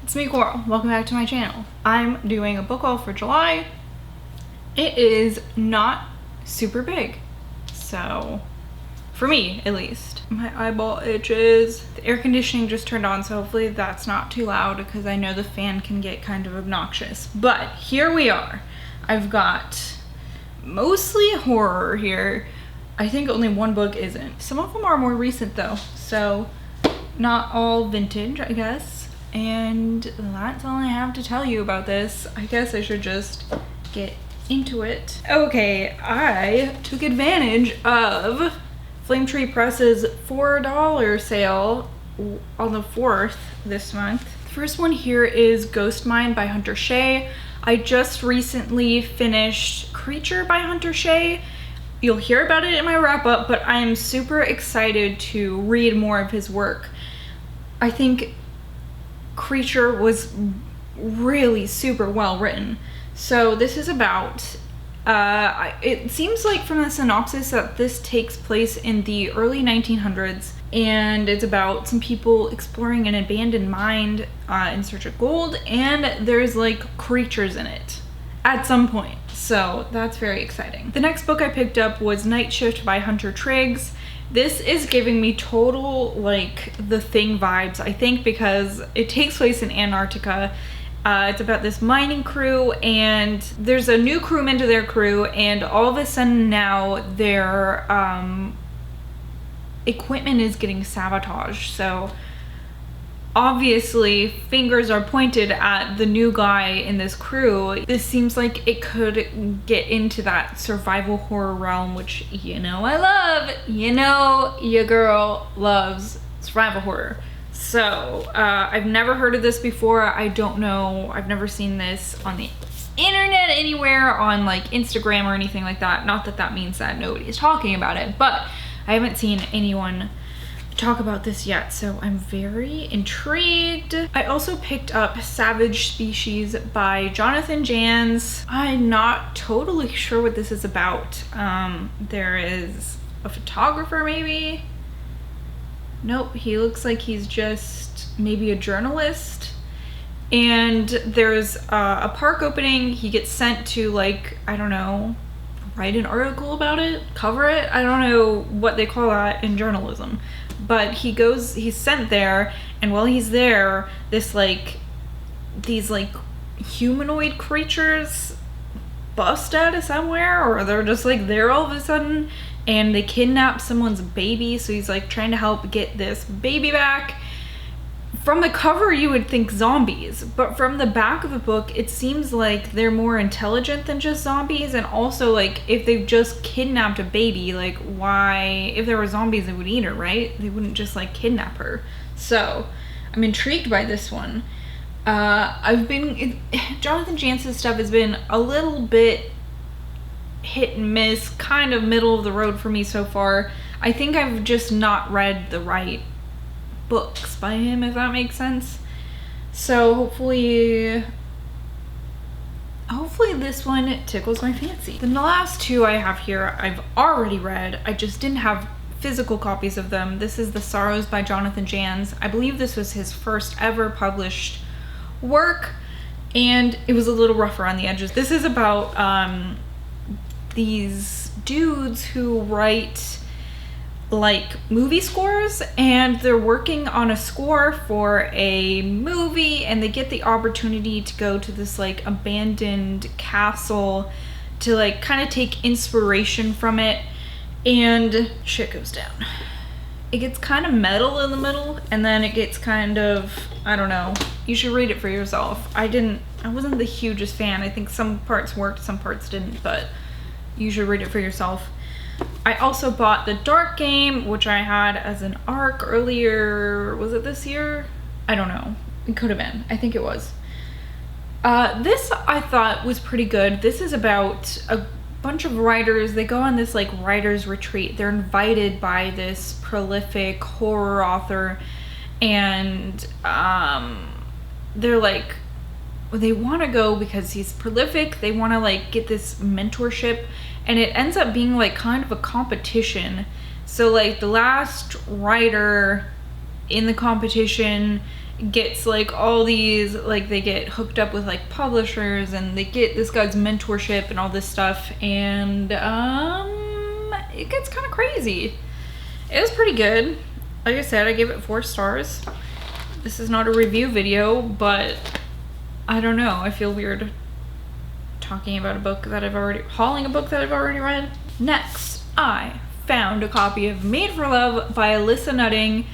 It's me, Coral. Welcome back to my channel. I'm doing a book haul for July. It is not super big, so for me at least. My eyeball itches. The air conditioning just turned on, so hopefully that's not too loud because I know the fan can get kind of obnoxious. But here we are. I've got mostly horror here. I think only one book isn't. Some of them are more recent though, so not all vintage, I guess. And that's all I have to tell you about this. I guess I should just get into it. Okay, I took advantage of Flame Tree Press's $4 sale on the 4th this month. The first one here is Ghost Mine by Hunter Shea. I just recently finished Creature by Hunter Shea. You'll hear about it in my wrap up, but I'm super excited to read more of his work. I think Creature was really super well written. So this is about, it seems like from the synopsis that this takes place in the early 1900s, and it's about some people exploring an abandoned mine in search of gold, and there's like creatures in it at some point. So that's very exciting. The next book I picked up was Night Shift by Hunter Triggs. This is giving me total, like, The Thing vibes, I think, because it takes place in Antarctica. It's about this mining crew, and there's a new crewman to their crew, and all of a sudden now their equipment is getting sabotaged. So obviously fingers are pointed at the new guy in this crew. This seems like it could get into that survival horror realm, which you know I love. You know your girl loves survival horror. So I've never heard of this before. I don't know, I've never seen this on the internet anywhere, on like Instagram or anything like that. Not that that means that nobody's talking about it, but I haven't seen anyone talk about this yet, so I'm very intrigued. I also picked up Savage Species by Jonathan Janz. I'm not totally sure what this is about. There is a photographer maybe? Nope, he looks like he's just maybe a journalist. And there's a park opening. He gets sent to, like, I don't know, write an article about it, cover it. I don't know what they call that in journalism. But he's sent there, and while he's there, these like humanoid creatures bust out of somewhere, or they're just like there all of a sudden, and they kidnap someone's baby. So he's like trying to help get this baby back. From the cover you would think zombies, but from the back of the book it seems like they're more intelligent than just zombies. And also, like, if they've just kidnapped a baby, like, why, if there were zombies they would eat her, right? They wouldn't just like kidnap her. So I'm intrigued by this one. Jonathan Janz's stuff has been a little bit hit and miss, kind of middle of the road for me so far. I think I've just not read the right books by him, if that makes sense. So hopefully this one tickles my fancy. Then the last two I have here I've already read. I just didn't have physical copies of them. This is The Sorrows by Jonathan Janz. I believe this was his first ever published work, and it was a little rough around the edges. This is about these dudes who write like movie scores, and they're working on a score for a movie, and they get the opportunity to go to this like abandoned castle to like kind of take inspiration from it, and shit goes down. It gets kind of metal in the middle, and then it gets kind of, I don't know, you should read it for yourself. I wasn't the hugest fan. I think some parts worked, some parts didn't, but you should read it for yourself. I also bought The Dark Game, which I had as an ARC earlier. Was it this year? I don't know. It could have been. I think it was. This I thought was pretty good. This is about a bunch of writers. They go on this like writer's retreat. They're invited by this prolific horror author, and they're like, they want to go because he's prolific. They want to like get this mentorship, and it ends up being like kind of a competition. So like the last writer in the competition gets like all these, like they get hooked up with like publishers and they get this guy's mentorship and all this stuff, and it gets kind of crazy. It was pretty good. Like I said, I gave it 4 stars. This is not a review video, but I don't know, I feel weird talking about a book that hauling a book that I've already read. Next, I found a copy of Made for Love by Alyssa Nutting.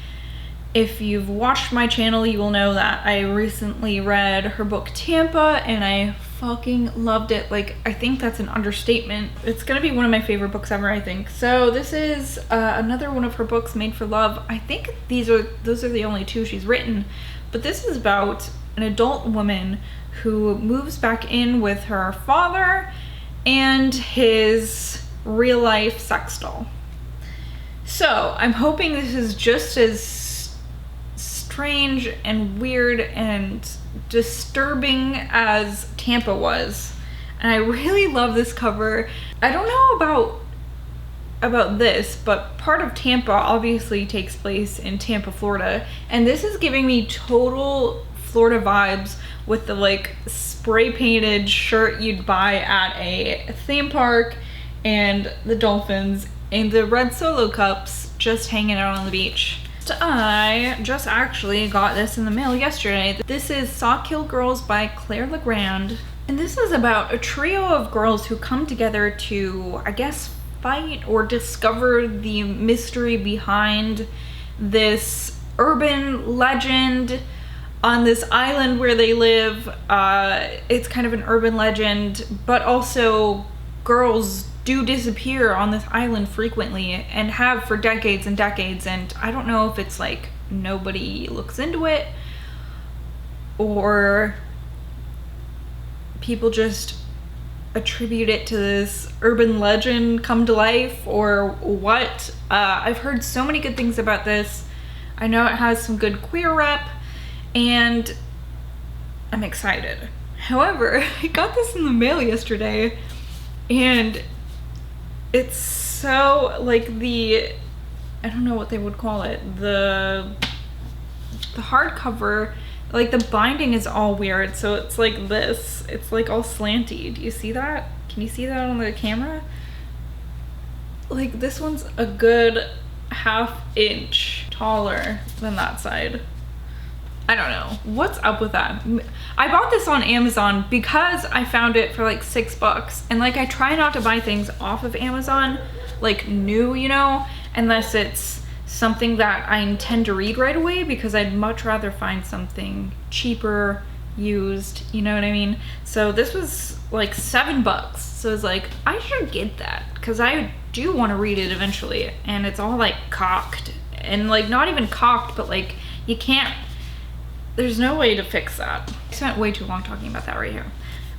If you've watched my channel, you will know that I recently read her book Tampa, and I fucking loved it. Like, I think that's an understatement. It's gonna be one of my favorite books ever, I think. So this is another one of her books, Made for Love. I think those are the only 2 she's written, but this is about an adult woman who moves back in with her father and his real life sex doll. So I'm hoping this is just as strange and weird and disturbing as Tampa was. And I really love this cover. I don't know about this, but part of Tampa obviously takes place in Tampa, Florida, and this is giving me total Florida vibes with the like spray painted shirt you'd buy at a theme park and the dolphins and the red Solo cups just hanging out on the beach. So I just actually got this in the mail yesterday. This is Sawkill Girls by Claire Legrand, and this is about a trio of girls who come together to, I guess, fight or discover the mystery behind this urban legend on this island where they live. It's kind of an urban legend, but also girls do disappear on this island frequently and have for decades and decades, and I don't know if it's like nobody looks into it or people just attribute it to this urban legend come to life or what. I've heard so many good things about this. I know it has some good queer rep, and I'm excited. However, I got this in the mail yesterday, and it's so like I don't know what they would call it, the hardcover, like the binding is all weird, so it's like this, it's like all slanty. Do you see that? Can you see that on the camera? Like this one's a good ½ inch taller than that side. I don't know what's up with that. I bought this on Amazon because I found it for like $6, and like I try not to buy things off of Amazon like new, you know, unless it's something that I intend to read right away, because I'd much rather find something cheaper, used, you know what I mean? So this was like $7, so it's like I should get that because I do want to read it eventually, and it's all like cocked, and like not even cocked, but like you can't, there's no way to fix that. I spent way too long talking about that right here.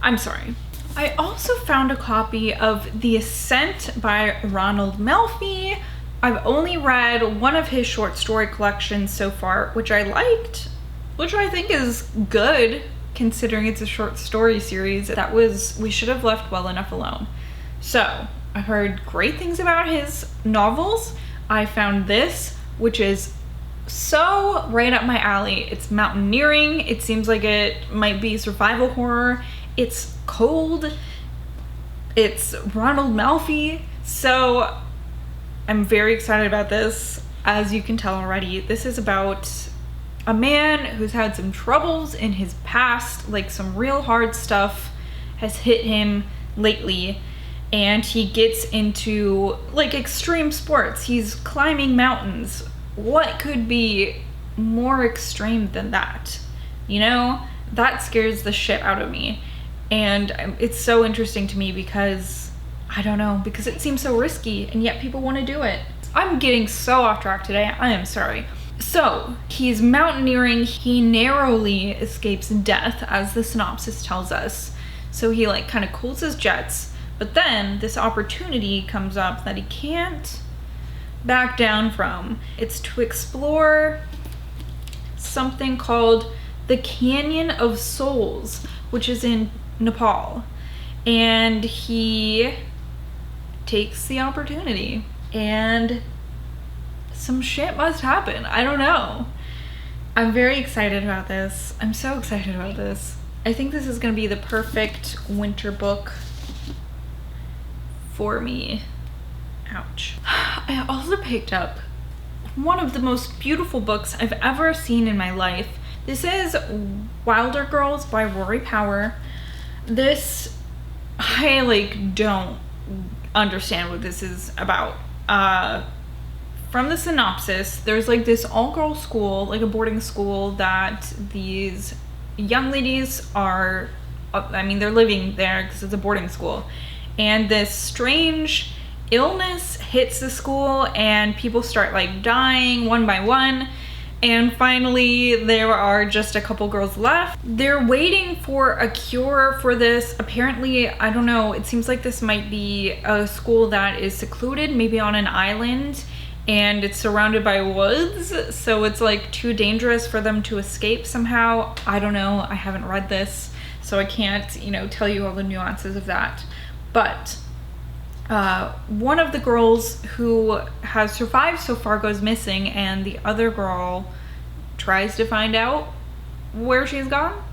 I'm sorry. I also found a copy of The Ascent by Ronald Melfi. I've only read one of his short story collections so far, which I liked, which I think is good considering it's a short story series. That was We Should Have Left Well Enough Alone. So I heard great things about his novels. I found this, which is so right up my alley. It's mountaineering. It seems like it might be survival horror. It's cold. It's Ronald Melfi. So I'm very excited about this. As you can tell already, this is about a man who's had some troubles in his past, like some real hard stuff has hit him lately, and he gets into like extreme sports. He's climbing mountains. What could be more extreme than that? You know, that scares the shit out of me. And it's so interesting to me because, I don't know, because it seems so risky and yet people want to do it. I'm getting so off track today, I am sorry. So, he's mountaineering, he narrowly escapes death, as the synopsis tells us. So he like kind of cools his jets, but then this opportunity comes up that he can't back down from. It's to explore something called the Canyon of Souls, which is in Nepal, and he takes the opportunity and some shit must happen. I don't know. I'm very excited about this. I'm so excited about this. I think this is gonna be the perfect winter book for me. Ouch. I also picked up one of the most beautiful books I've ever seen in my life. This is Wilder Girls by Rory Power. This, I like don't understand what this is about. From the synopsis, there's like this all-girls school, like a boarding school that these young ladies are, I mean, they're living there because it's a boarding school. And this strange illness hits the school and people start like dying one by one. And finally, there are just a couple girls left. They're waiting for a cure for this. Apparently, I don't know, it seems like this might be a school that is secluded, maybe on an island, and it's surrounded by woods, so it's like too dangerous for them to escape somehow. I don't know, I haven't read this, so I can't, you know, tell you all the nuances of that. But one of the girls who has survived so far goes missing, and the other girl tries to find out where she's gone,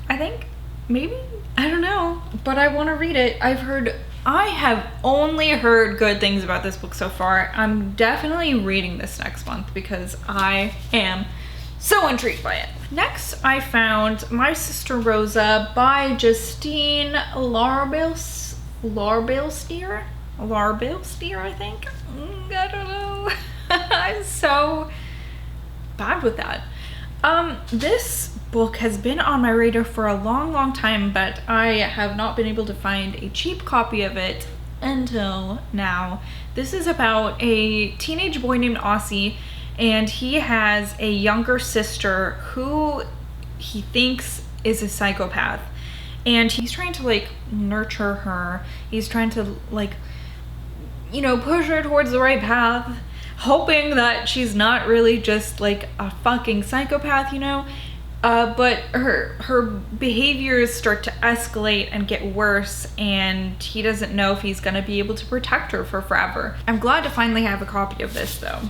I think. Maybe? I don't know. But I want to read it. I have only heard good things about this book so far. I'm definitely reading this next month because I am so intrigued by it. Next, I found My Sister Rosa by Justine Larbilsteer, I think. I don't know. I'm so bad with that. This book has been on my radar for a long time, but I have not been able to find a cheap copy of it until now. This is about a teenage boy named Aussie, and he has a younger sister who he thinks is a psychopath. And he's trying to like nurture her. He's trying to like, you know, push her towards the right path, hoping that she's not really just like a fucking psychopath, you know? But her behaviors start to escalate and get worse, and he doesn't know if he's gonna be able to protect her for forever. I'm glad to finally have a copy of this though.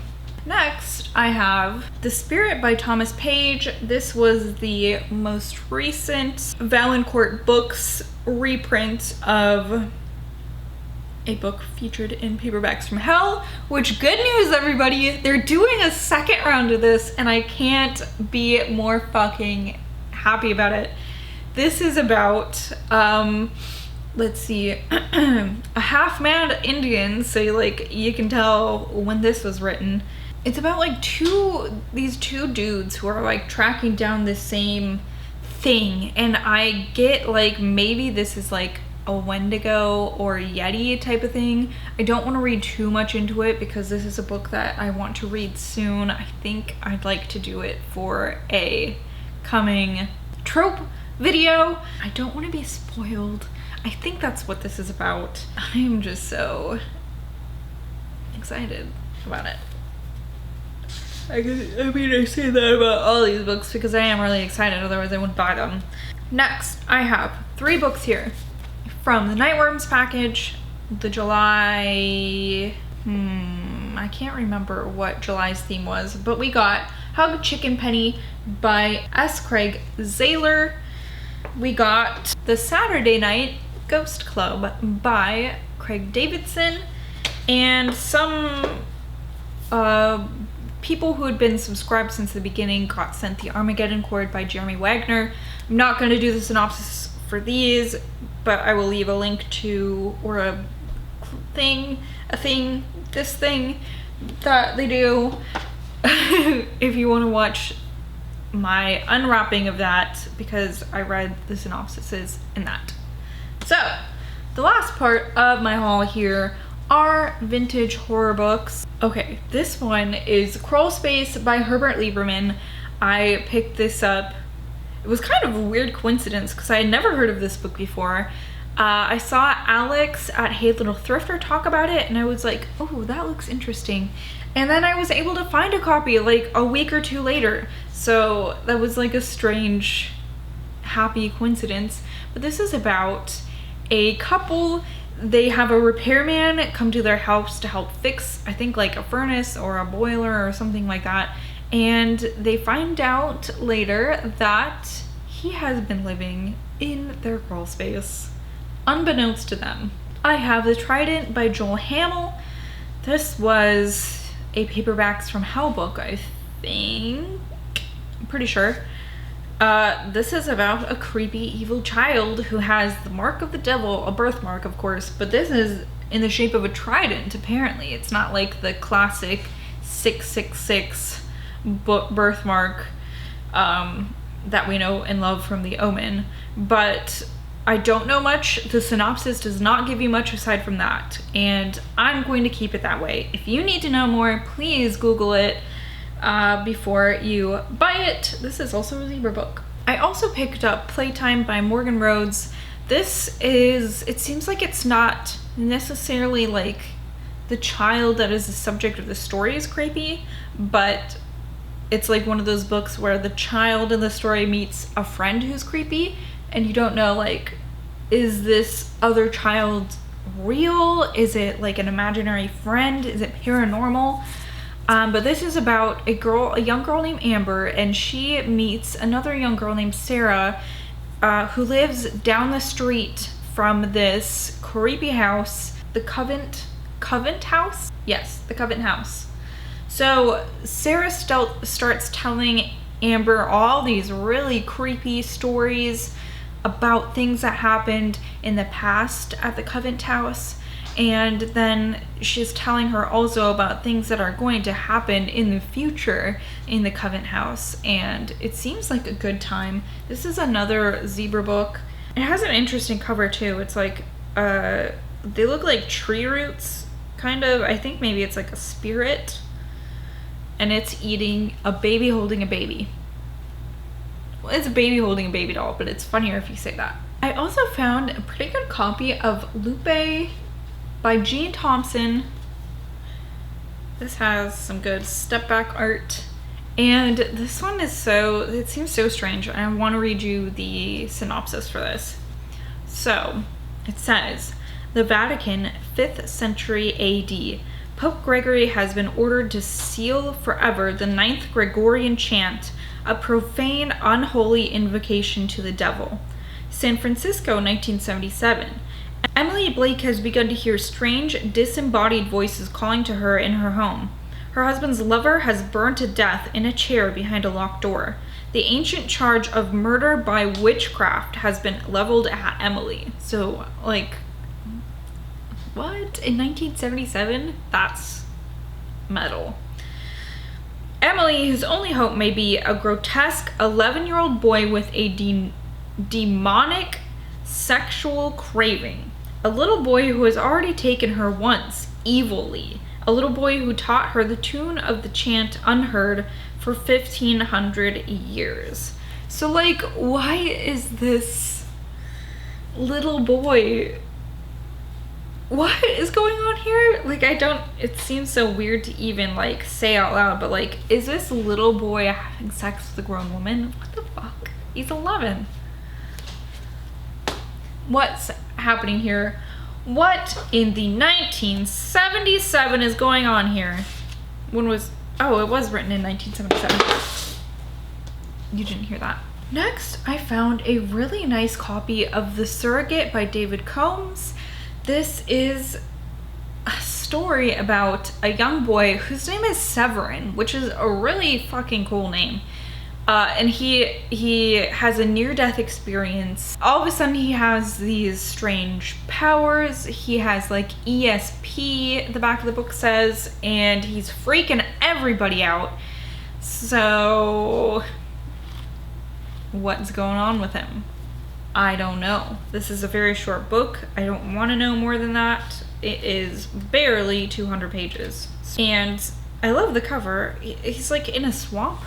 Next, I have The Spirit by Thomas Page. This was the most recent Valancourt Books reprint of a book featured in Paperbacks from Hell, which, good news everybody, they're doing a second round of this and I can't be more fucking happy about it. This is about, let's see, a half-mad Indian, so like you can tell when this was written. It's about like these two dudes who are like tracking down the same thing, and I get like maybe this is like a Wendigo or Yeti type of thing. I don't want to read too much into it because this is a book that I want to read soon. I think I'd like to do it for a coming trope video. I don't want to be spoiled. I think that's what this is about. I am just so excited about it. I mean, I say that about all these books because I am really excited, otherwise I wouldn't buy them. Next, I have 3 books here from the Nightworms package. The July, I can't remember what July's theme was, but we got Hug Chicken Penny by S. Craig Zahler. We got The Saturday Night Ghost Club by Craig Davidson, and some people who had been subscribed since the beginning got sent The Armageddon Cord by Jeremy Wagner. I'm not going to do the synopsis for these, but I will leave a link to, or this thing that they do if you want to watch my unwrapping of that, because I read the synopsises in that. So, the last part of my haul here are vintage horror books. Okay, this one is Crawlspace by Herbert Lieberman. I picked this up. It was kind of a weird coincidence because I had never heard of this book before. I saw Alex at Hey Little Thrifter talk about it, and I was like, oh, that looks interesting. And then I was able to find a copy like a week or 2 later. So that was like a strange, happy coincidence. But this is about a couple. They have a repairman come to their house to help fix, I think, like a furnace or a boiler or something like that. and they find out later that he has been living in their crawl space, unbeknownst to them. I have The Trident by Joel Hamill. This was a Paperbacks from Hell book, I think. I'm pretty sure. This is about a creepy evil child who has the mark of the devil, a birthmark of course, but this is in the shape of a trident apparently. It's not like the classic 666 birthmark that we know and love from The Omen, but I don't know much. The synopsis does not give you much aside from that, and I'm going to keep it that way. If you need to know more, please Google it before you buy it. This is also a zebra book. I also picked up Playtime by Morgan Rhodes. This is, it seems like it's not necessarily like the child that is the subject of the story is creepy, but it's like one of those books where the child in the story meets a friend who's creepy, and you don't know, like, is this other child real? Is it like an imaginary friend? Is it paranormal? But this is about a young girl named Amber, and she meets another young girl named Sarah, who lives down the street from this creepy house, the Covent House? Yes, the Covent House. So Sarah starts telling Amber all these really creepy stories about things that happened in the past at the Covent House, and then she's telling her also about things that are going to happen in the future in the Covent House, and it seems like a good time. This is another zebra book. It has an interesting cover too. It's like they look like tree roots kind of. I think maybe it's like a spirit, and it's eating a baby holding a baby. Well, it's a baby holding a baby doll, but it's funnier if you say that. I also found a pretty good copy of Lupe by Jean Thompson. This has some good step back art, and this one is it seems so strange, and I want to read you the synopsis for this. So it says, the Vatican, 5th century AD. Pope Gregory has been ordered to seal forever the 9th Gregorian chant, a profane, unholy invocation to the devil. San Francisco, 1977. Emily Blake has begun to hear strange, disembodied voices calling to her in her home. Her husband's lover has burned to death in a chair behind a locked door. The ancient charge of murder by witchcraft has been leveled at Emily. So, like, what? In 1977? That's metal. Emily, whose only hope may be a grotesque 11-year-old boy with a demonic sexual craving. A little boy who has already taken her once, evilly. A little boy who taught her the tune of the chant unheard for 1,500 years. So, like, why is this little boy... What is going on here? Like, it seems so weird to even, like, say out loud, but, like, is this little boy having sex with a grown woman? What the fuck? He's 11. What's happening here? What in the 1977 is going on here? It was written in 1977. You didn't hear that. Next, I found a really nice copy of The Surrogate by David Combs. This is a story about a young boy whose name is Severin, which is a really fucking cool name. And he has a near-death experience. All of a sudden he has these strange powers. He has like ESP, the back of the book says, and he's freaking everybody out. So what's going on with him? I don't know. This is a very short book. I don't want to know more than that. It is barely 200 pages. And I love the cover. He's like in a swamp.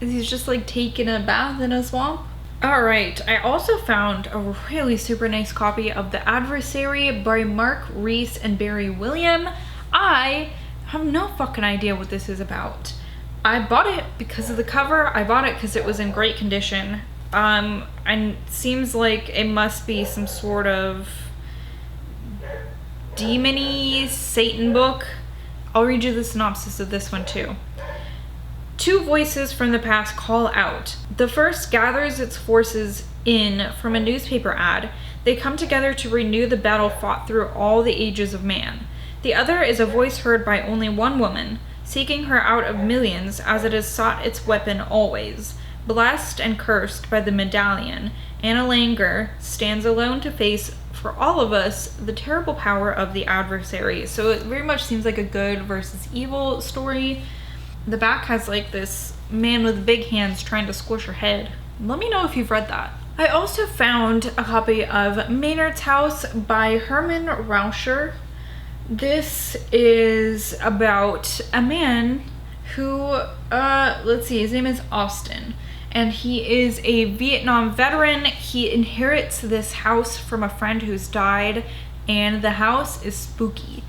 He's just like taking a bath in a swamp. Alright, I also found a really super nice copy of The Adversary by Mark Reese and Barry William. I have no fucking idea what this is about. I bought it because of the cover. I bought it because it was in great condition. And it seems like it must be some sort of demon-y Satan book. I'll read you the synopsis of this one too. two voices from the past call out. The first gathers its forces in from a newspaper ad. They come together to renew the battle fought through all the ages of man. The other is a voice heard by only one woman, seeking her out of millions as it has sought its weapon always. Blessed and cursed by the medallion, Anna Langer stands alone to face, for all of us, the terrible power of the adversary. So it very much seems like a good versus evil story. The back has like this man with big hands trying to squish her head. Let me know if you've read that. I also found a copy of Maynards House by Herman Rauscher. This is about a man who, let's see, his name is Austin. And he is a Vietnam veteran. He inherits this house from a friend who's died, and the house is spooky.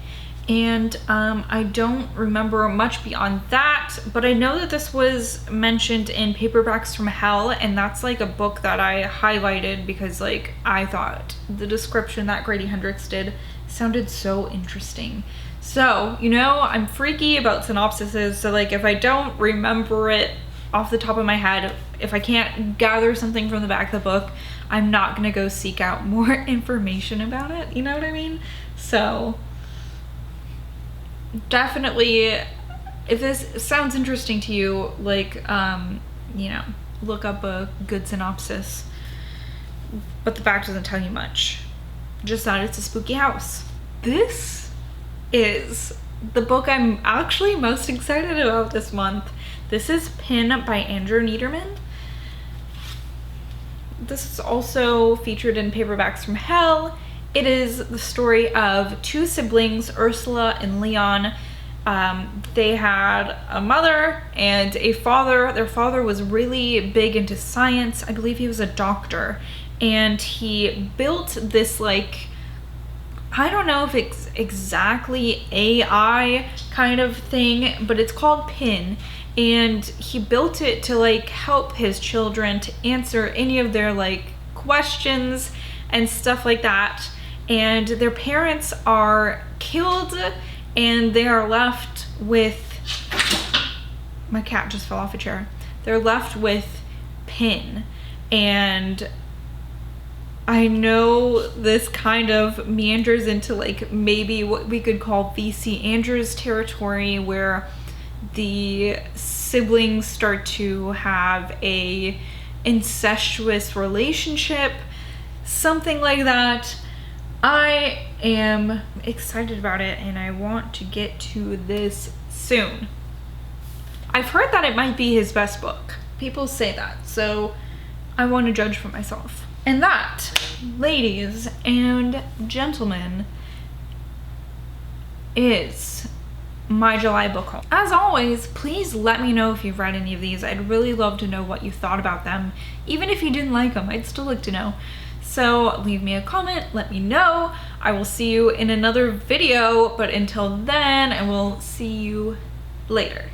And I don't remember much beyond that, but I know that this was mentioned in Paperbacks from Hell, and that's like a book that I highlighted because like I thought the description that Grady Hendrix did sounded so interesting. So, you know, I'm freaky about synopsises, so like if I don't remember it off the top of my head, if I can't gather something from the back of the book, I'm not gonna go seek out more information about it, you know what I mean? So definitely, if this sounds interesting to you, like, you know, look up a good synopsis, but the back doesn't tell you much, just that it's a spooky house. This is the book I'm actually most excited about this month. This is Pinup by Andrew Niederman. This is also featured in Paperbacks from Hell. It is the story of two siblings, Ursula and Leon. They had a mother and a father. Their father was really big into science. I believe he was a doctor. And he built this, like, I don't know if it's exactly AI kind of thing, but it's called Pin. And he built it to like help his children to answer any of their like questions and stuff like that. And their parents are killed and they are left with, my cat just fell off a chair. They're left with Pin. And I know this kind of meanders into like maybe what we could call VC Andrews territory, where the siblings start to have a incestuous relationship, something like that. I am excited about it and I want to get to this soon. I've heard that it might be his best book. People say that, so I want to judge for myself. And that, ladies and gentlemen, is my July book haul. As always, please let me know if you've read any of these. I'd really love to know what you thought about them. Even if you didn't like them, I'd still like to know. So leave me a comment, let me know. I will see you in another video, but until then, I will see you later.